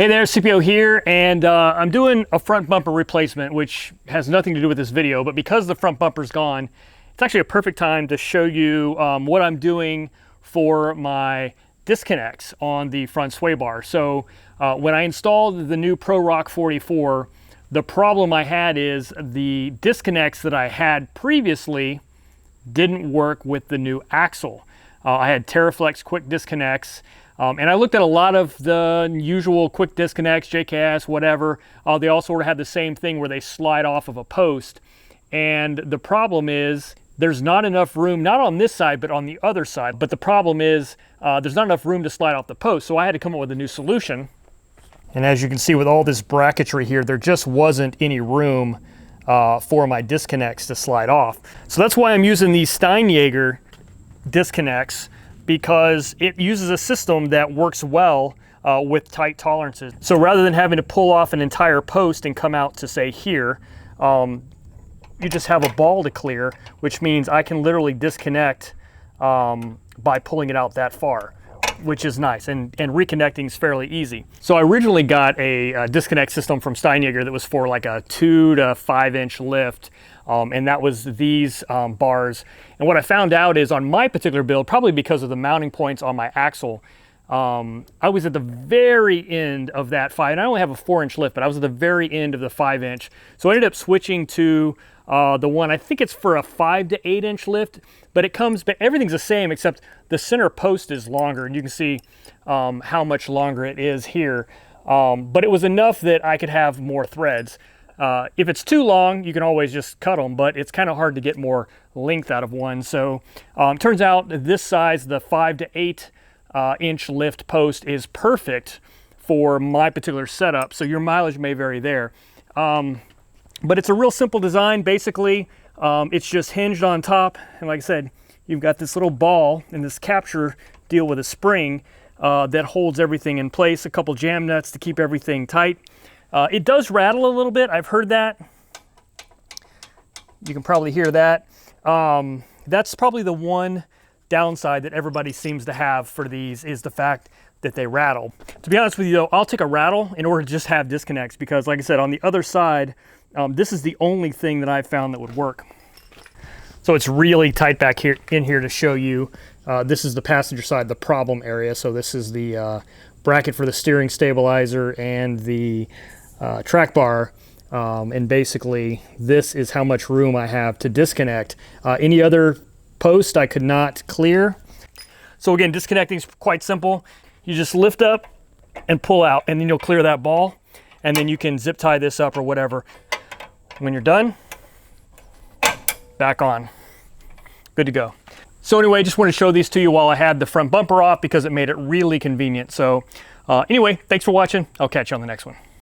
Hey there, CPO here, and I'm doing a front bumper replacement, which has nothing to do with this video, but because the front bumper's gone, it's actually a perfect time to show you what I'm doing for my disconnects on the front sway bar. So when I installed the new Pro Rock 44, the problem I had is the disconnects that I had previously didn't work with the new axle. I had Terraflex quick disconnects, and I looked at a lot of the usual quick disconnects, JKS, whatever. They all sort of had the same thing where they slide off of a post. And the problem is there's not enough room, not on this side, but on the other side. But the problem is there's not enough room to slide off the post. So I had to come up with a new solution. And as you can see with all this bracketry here, there just wasn't any room for my disconnects to slide off. So that's why I'm using these Steinjäger disconnects, because it uses a system that works well with tight tolerances. So rather than having to pull off an entire post and come out to say here, you just have a ball to clear, which means I can literally disconnect by pulling it out that far, which is nice, and reconnecting is fairly easy. So I originally got a disconnect system from Steinjäger that was for like a 2 to 5 inch lift, and that was these bars. And what I found out is on my particular build, probably because of the mounting points on my axle, I was at the very end of that 5, and I only have a 4 inch lift, but I was at the very end of the 5 inch. So I ended up switching to the one, I think it's for a 5 to 8 inch lift, but it comes, everything's the same except the center post is longer, and you can see how much longer it is here. But it was enough that I could have more threads. If it's too long, you can always just cut them, but it's kind of hard to get more length out of one. So turns out this size, the 5 to 8 inch lift post, is perfect for my particular setup. So your mileage may vary there. But it's a real simple design. Basically, it's just hinged on top. And like I said, you've got this little ball and this capture deal with a spring that holds everything in place, a couple jam nuts to keep everything tight. It does rattle a little bit. I've heard that. You can probably hear that. That's probably the one downside that everybody seems to have for these, is the fact that they rattle. To be honest with you though, I'll take a rattle in order to just have disconnects, because like I said, on the other side, this is the only thing that I've found that would work. So it's really tight back here in here to show you. This is the passenger side, the problem area. So this is the bracket for the steering stabilizer and the track bar. And basically this is how much room I have to disconnect. Any other post I could not clear. So again, disconnecting is quite simple. You just lift up and pull out, and then you'll clear that ball, and then you can zip tie this up or whatever. When you're done, back on. Good to go. So anyway, just want to show these to you while I had the front bumper off, because it made it really convenient. So anyway, thanks for watching. I'll catch you on the next one.